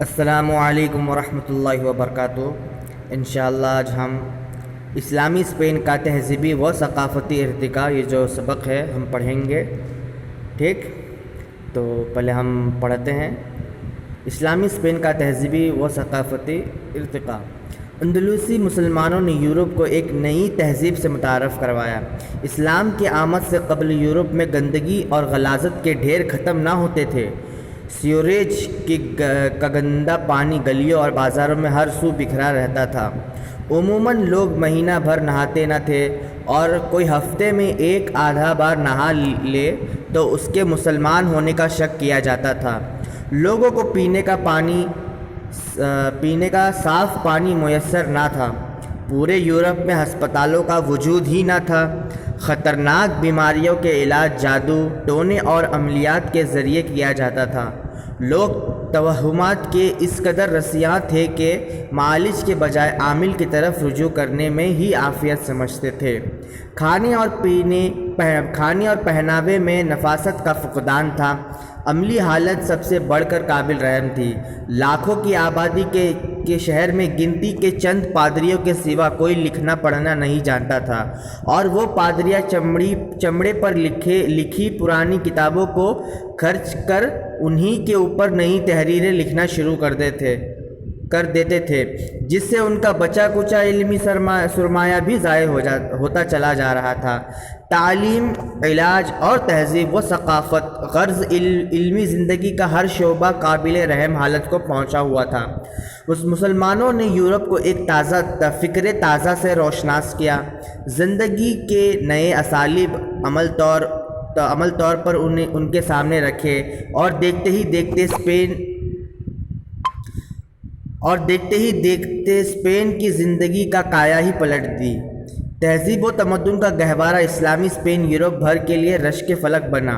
अस्सलामुअलैकुम वरहमतुल्लाहि वबरकातुहू। इंशाअल्लाह आज हम इस्लामी स्पेन का तहज़ीबी व सक़ाफ़ती इर्तिक़ा ये जो सबक है हम पढ़ेंगे। ठीक, तो पहले हम पढ़ते हैं इस्लामी स्पेन का तहज़ीबी व सक़ाफ़ती इर्तिक़ा। अंदलूसी मुसलमानों ने यूरोप को एक नई तहज़ीब से मुतारफ़ करवाया। इस्लाम की आमद से कबल यूरोप में गंदगी और गलाज़त के ढेर ख़त्म ना होते थे। सीवरेज का गंदा पानी गलियों और बाज़ारों में हर सू बिखरा रहता था। उमूमन लोग महीना भर नहाते न थे और कोई हफ्ते में एक आधा बार नहा ले तो उसके मुसलमान होने का शक किया जाता था। लोगों को पीने का साफ़ पानी मुयस्सर ना था। पूरे यूरोप में अस्पतालों का वजूद ही न था। ख़तरनाक बीमारियों के इलाज जादू, टोने और अमलियात के ज़रिए किया जाता था। लोग तवहुमात के इस कदर रसियाँ थे कि मालिश के बजाय आमिल की तरफ रुजू करने में ही आफ़ियत समझते थे। खाने और पहनावे में नफासत का फुक़दान था। अमली हालत सबसे बढ़कर काबिल रहम थी। लाखों की आबादी के शहर में गिनती के चंद पादरियों के सिवा कोई लिखना पढ़ना नहीं जानता था और वो पादरियाँ चमड़े पर लिखी पुरानी किताबों को खर्च कर उन्हीं के ऊपर नई तहरीरें लिखना शुरू कर देते थे, जिससे उनका बचा कुचा इल्मी सरमाया भी ज़ाय होता चला जा रहा था। तालीम, इलाज और तहज़ीब व सक़ाफ़त गर्ज़ इल्मी ज़िंदगी का हर शोबा काबिल रहम हालत को पहुँचा हुआ था। उस मुसलमानों ने यूरोप को एक फ़िक्र ताज़ा से रोशनास किया। ज़िंदगी के नए असालिब अमल तौर पर उनके सामने रखे और देखते ही देखते स्पेन की ज़िंदगी का काया ही पलट दी। तहज़ीब व तमद्दुन का गहवारा इस्लामी स्पेन यूरोप भर के लिए रश्क फलक बना।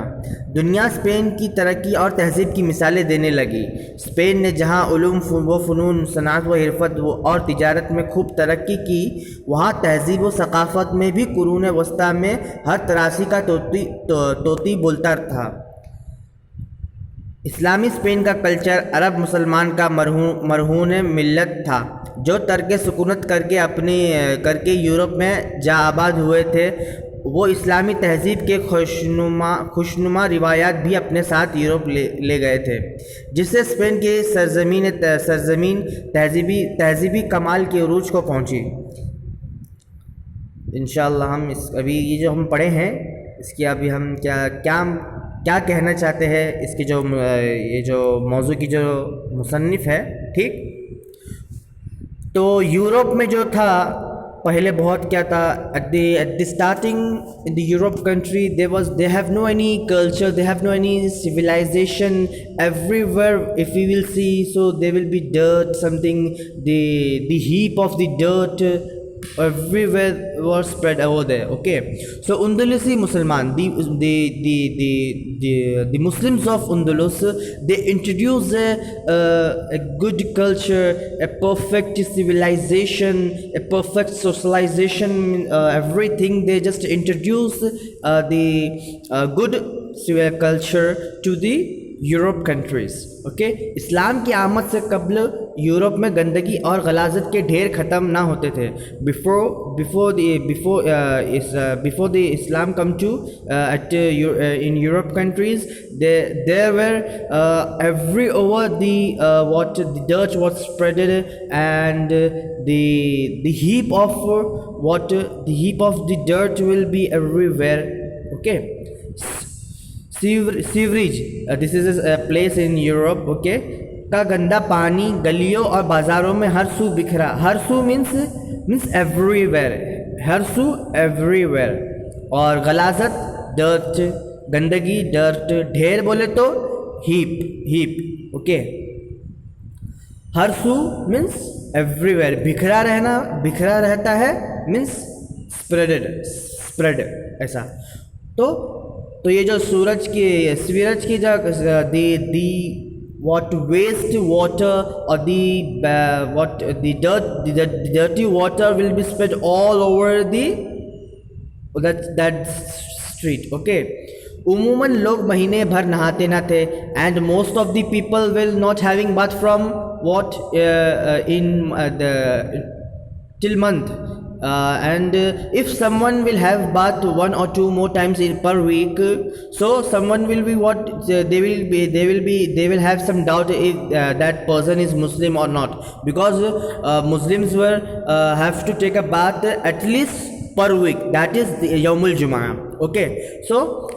दुनिया स्पेन की तरक्की और तहज़ीब की मिसालें देने लगी। स्पेन ने जहाँ उलूम व फ़नून, सनात व हिरफत और तिजारत में खूब तरक्की की, वहाँ तहज़ीब व सक़ाफ़त में भी कुरून वस्ता में हर तरासी का तोती बोलता था। इस्लामी स्पेन का कल्चर अरब मुसलमान का मरहून मिल्लत था, जो तर्क सुकूनत करके यूरोप में जा आबाद हुए थे। वो इस्लामी तहज़ीब के खुशनुमा रिवायात भी अपने साथ यूरोप ले गए थे, जिससे स्पेन की सरजमीन तहज़ीबी कमाल के उरूज को पहुँची। इंशाअल्लाह हम अभी ये जो हम पढ़े हैं इसकी अभी हम क्या कहना चाहते हैं, इसकी ये जो मौजू की जो मुसन्निफ़ है। ठीक, तो यूरोप में जो था पहले बहुत क्या था, at the starting in the Europe country they have no any culture, they have no any civilization. Everywhere if we will see, so there will be dirt, something, the heap of the dirt everywhere was spread over there. Okay, so Andalusi Musliman, the Muslims of Andalus, they introduced a good culture, a perfect civilization, a perfect socialization, everything. They just introduced the good culture to the Europe countries. Okay, इस्लाम की आमद से कबल Europe में गंदगी और गलाज़त के ढेर ख़त्म ना होते थे। Before the Islam come to in Europe countries, there were every over the dirt was spreaded, and the heap of the dirt will be everywhere. Okay, sewerage, this is a place in Europe, okay, का गंदा पानी गलियों और बाज़ारों में हर सू बिखरा। हर सू means everywhere, हर सू everywhere. और गलाज़त, dirt, गंदगी, डर्ट। ढेर बोले तो हीप, ओके। हर सू मीन्स एवरीवेयर, बिखरा रहता है मीन्स स्प्रेड ऐसा। तो ये जो सीवरेज की जो what waste water or the dirty water will be spread all over that street. Okay, उमूमन लोग महीने भर नहाते ना थे, and most of the people will not having bath from what in the till month, and if someone will have bath one or two more times per week, so someone will be what they will have some doubt if that person is Muslim or not, because Muslims were have to take a bath at least per week, that is Yawmul Jumaa. Okay, so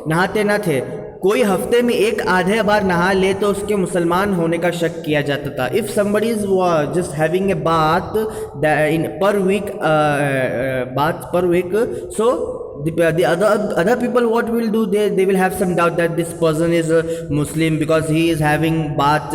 नहाते ना थे, कोई हफ्ते में एक आधे बार नहा ले तो उसके मुसलमान होने का शक किया जाता था. If somebody is just having a bath in per week, so the other people what will do, they will have some doubt that this person is a Muslim because he is having bath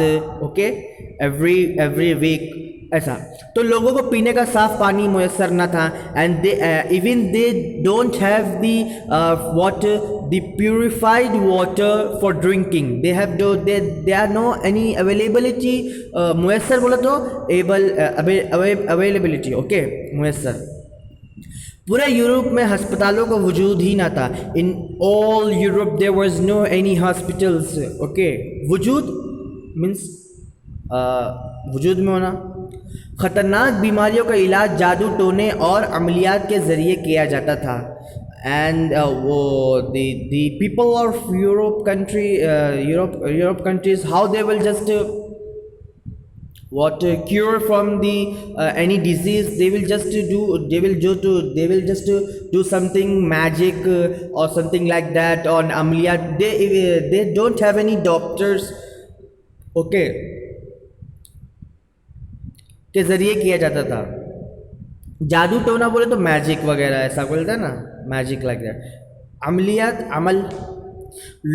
okay every week ऐसा. तो लोगों को पीने का साफ पानी मुयसर न था, and they even they don't have the what the purified water for drinking, they are no any availability, मुयसर बोला तो अवेलेबिलिटी ओके मुयसर. पूरे यूरोप में हस्पतालों का वजूद ही ना था. In all Europe there was no any hospitals. Okay, वजूद मीन्स वजूद में होना. ख़तरनाक बीमारियों का इलाज जादू टोने और अमलियात के ज़रिए किया जाता था. एंड वो the people of Europe countries how they will just what cure from the any disease, they will just do something magic or something like that on amaliyat. They don't have any doctors okay के ज़रिए किया जाता था. जादू टोना बोले तो magic वगैरह ऐसा बोलता है ना, मैजिक लाइक दैट. अमलियात अमल,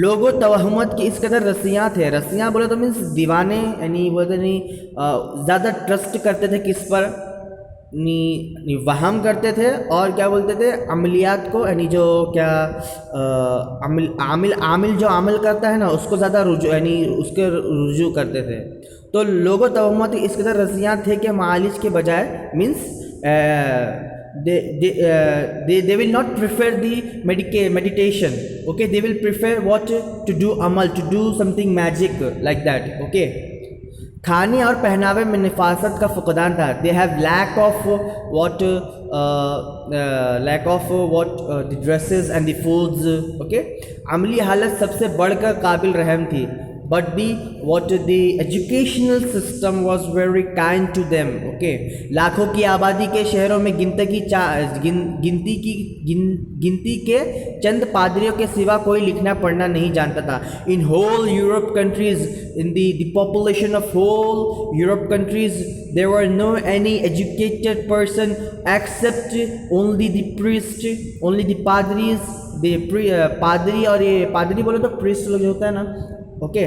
लोगों तवहमत की इस कदर रस्सियाँ थे. रस्सियाँ बोले तो मीन्स दीवाने, यानी बोलते नहीं ज़्यादा ट्रस्ट करते थे किस पर, नहीं वहम करते थे, और क्या बोलते थे अमलियात को, यानी जो क्या आमिल जो अमल करता है ना उसको ज़्यादा रुजू, यानी उसके रुजू करते थे. तो लोगों तवहमत इस कदर रस्सियाँ थे कि मालिश के बजाय means they will not prefer the meditation. Okay, they will prefer what to do amal, to do something magic like that. Okay, खाने और पहनावे में नफासत का फुकदान था. they have lack of the dresses and the foods. Okay, अमली हालत सबसे बढ़कर काबिल रहम थी. but the educational system was very kind to them. Okay, लाखों की आबादी के शहरों में गिनती के चंद पादरियों के सिवा कोई लिखना पढ़ना नहीं जानता था. in whole Europe countries, in the population of whole Europe countries, there were no any educated person except only the priest, only the padris, पादरी, और ये पादरी बोले तो priest लोग होता है ना. ओके,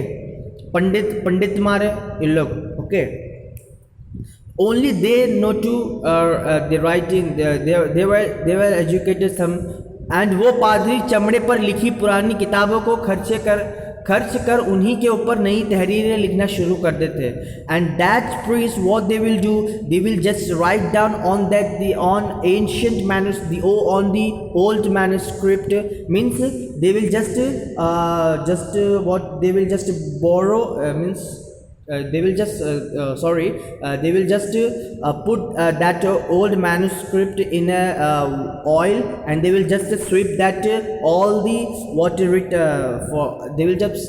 पंडित मारे ये लोग. Okay, only they know to the writing, they were educated some, and वो पादरी चमड़े पर लिखी पुरानी किताबों को खर्च कर उन्हीं के ऊपर नई तहरीरें लिखना शुरू कर देते. And that priest what they will do, they will just write down on that the on ancient manuscript, on the old manuscript, means they will just they will just borrow means they will just they will just put that old manuscript in a oil, and they will just sweep that all the what they will just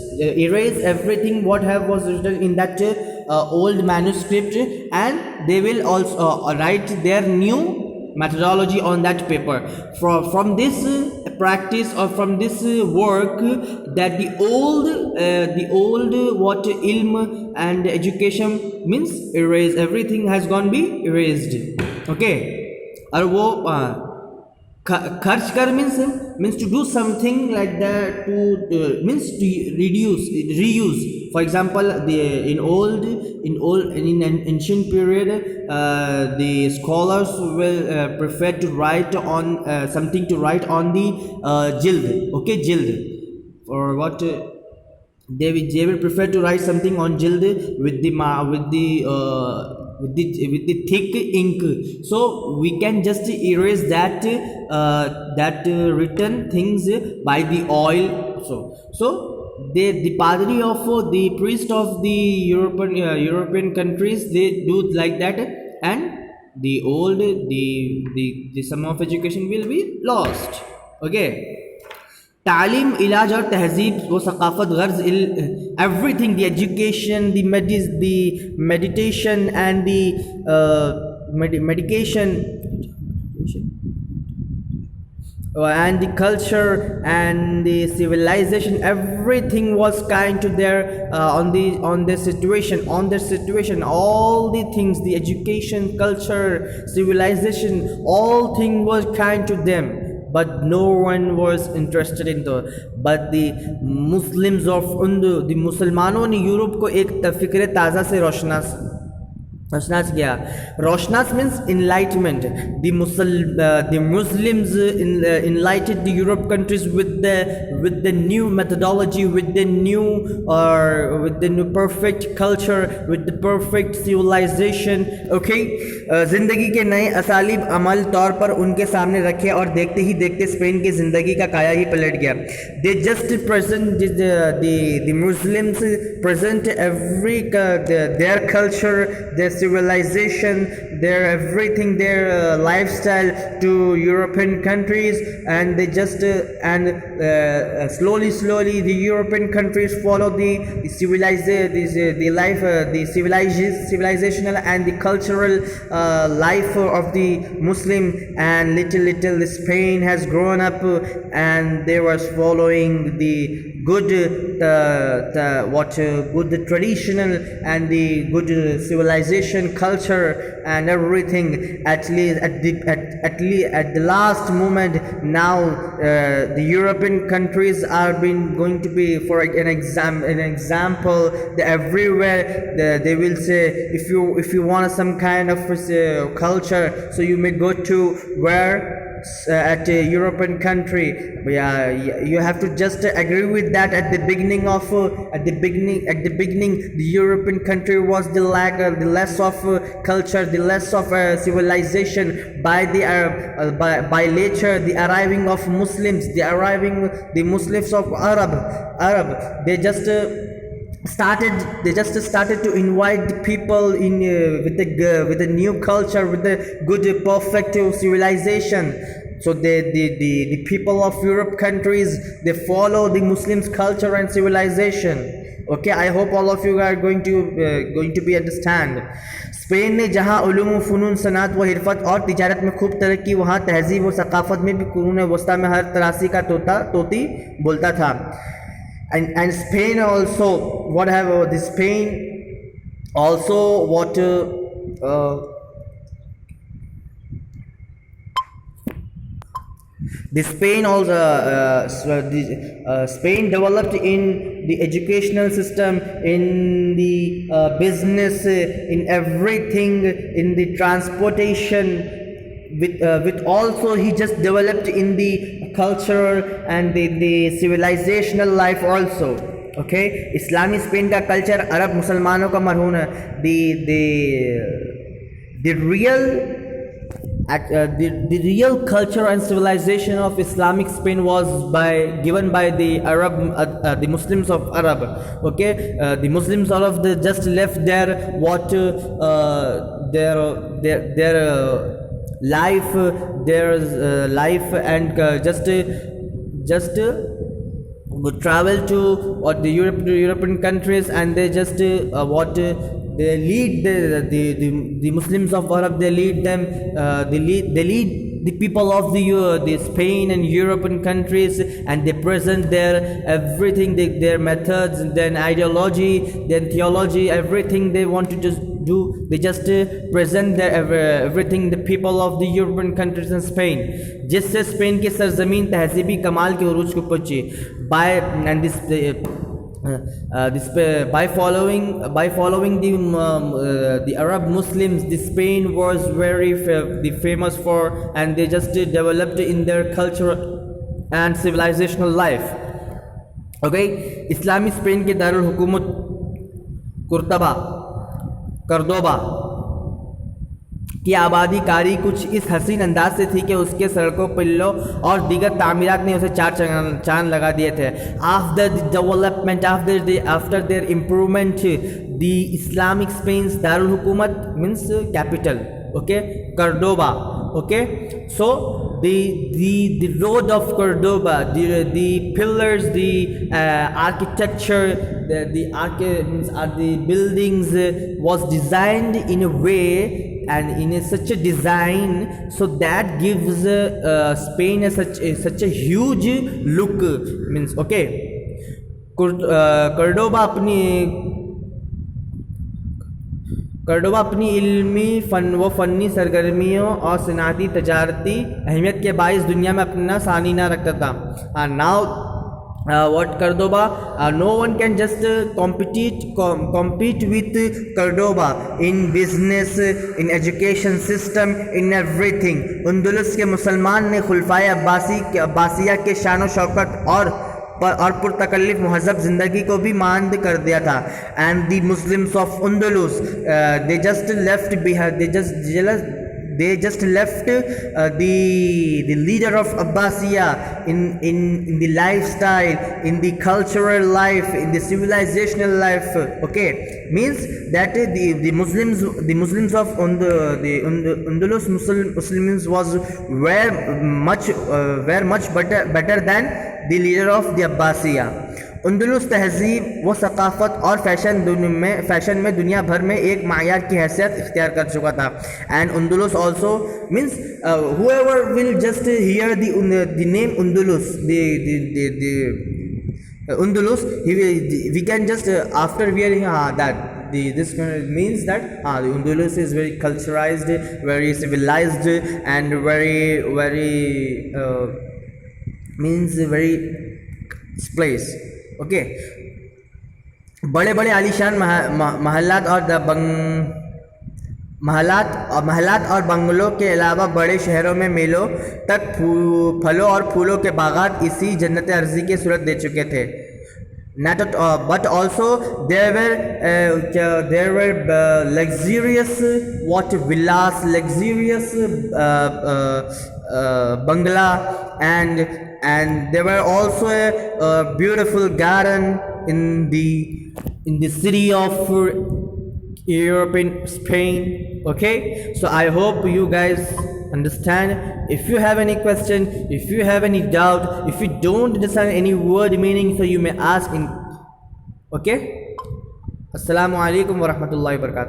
erase everything what was written in that old manuscript, and they will also write their new methodology on that paper. From this practice, or from this work, that the old what ilm and education means erase, everything has gone be erased. Okay, और वो खर्च कर means to do something like that, to means to reuse. For example, in an ancient period, the scholars will prefer to write on something to write on the jild. Okay, jild, or what they will prefer to write something on jild with the with the thick ink, so we can just erase that written things by the oil. So the padri of the priest of the European countries, they do like that, and the old the sum of education will be lost. Okay. तालीम, इलाज और तहजीब व सकाफ़त गर्ज everything, the education, the meditation and the medication and the culture and the civilization, everything was kind to their on their situation, all the things, the education, culture, civilization, all thing was kind to them, but no one was interested in the. But the Muslims of the मुसलमानों ने Europe को एक फ़िक्र ताज़ा से रोशनास किया. रोशनास means enlightenment. The Muslims enlightened the Europe countries with the new methodology, with the new perfect culture, with the perfect civilization. Okay, ज़िंदगी के नए असालिब अमल तौर पर उनके सामने रखे और देखते ही देखते स्पेन की ज़िंदगी का काया ही पलट गया. They just present the Muslims present their culture, their civilization, their everything, their lifestyle to European countries, and they just slowly the European countries follow the civilizational and the cultural life of the Muslim, and little Spain has grown up, and they was following the good good traditional and the good civilization, culture and everything. At the last moment now, the European countries are going to be for an example. Everywhere they will say, if you want some kind of culture, so you may go to where at a European country. You have to just agree with that. At the beginning the European country was the less of culture, the less of civilization. By later the arriving of Muslims, the Muslims of Arab, they just started to invite the people in with a new culture, with a good perfect civilization. So the people of Europe countries, they follow the Muslims culture and civilization. Okay, I hope all of you are going to be understand. Spain ने जहाँ उलूम फ़नून, सनात व हिरफत और तिजारत में खूब तरक्की, वहाँ तहजीब व सकाफ़त में भी कुरून वस्ता में हर तरासी का तोती बोलता था. And Spain also, Spain developed in the educational system, in the business, in everything, in the transportation. With also he just developed in the culture and the civilizational life also. Okay, Islami Spain का culture अरब मुसलमानों का मरहून है. The real culture and civilization of Islamic Spain was given by the the Muslims of Arab. Okay, the Muslims all of the just left their life, life, and just would travel to the European countries, and they just they lead the Muslims of Arab. They lead them. They lead the people of the Spain and European countries, and they present their everything, their methods, then ideology, then theology, everything they want to just do. They just present their everything, the people of the European countries and Spain, जिससे Spain की सरजमीन तहजीबी कमाल के उरूज को पहुंची. By following the Arab Muslims, the Spain was very famous for, and they just developed in their culture and civilizational life. Okay, Islamic Spain के दारुल हुकूमत Cordoba की आबादी कारी कुछ इस हसीन अंदाज से थी कि उसके सड़कों, पिल्लों और दीगर तामीरात ने उसे चार चांद लगा दिए थे। After the development, after their improvement, the Islamic Spain's दारुल हुकूमत means capital, okay, Cordoba, okay. So the road of Cordoba, the pillars, the architecture, the buildings was designed in a way and in such a design so that gives Spain such a huge look, means okay. कर्डोबा अपनी इल्मी funny सरगर्मियों और सनाती तजारती अहमियत के बाइस दुनिया में अपना सानी ना रखता था। Now what Cordoba, no one can just compete with Cordoba in business, in education system, in everything. Andalus के मुसलमान ने खुलफाए अब्बासिया के शान व शौकत और पुरतकल्लिफ महज़ब ज़िंदगी को भी मांद कर दिया था। And the Muslims of Andalus they just left the leader of Abbasiya in the lifestyle, in the cultural life, in the civilizational life, okay, means that the Muslims of the Andalus Muslims were much better than the leader of the Abbasiya. Andalus तहजीब व सकाफ़त और fashion में दुनिया भर में एक मायार की हैसियत इख्तियार कर चुका था। And Andalus also means whoever will just hear the name Andalus, the Andalus, we can just after hearing that this means that the Andalus is very culturalized, very civilized, and very means very place, okay. बड़े बड़े आलीशान महलात और बंगलों के अलावा बड़े शहरों में मेलों तक फलों और फूलों के बागात इसी जन्नत अर्ज़ी की सूरत दे चुके थे। Not at all, but also there were luxurious villas, luxurious bungalow, and there were also a beautiful garden in the city of Europe in Spain. Okay, so I hope you guys understand. If you have any question, if you have any doubt, if you don't understand any word meaning, so you may ask in. Okay, Assalamu alaikum wa rahmatullahi wa barakatuh.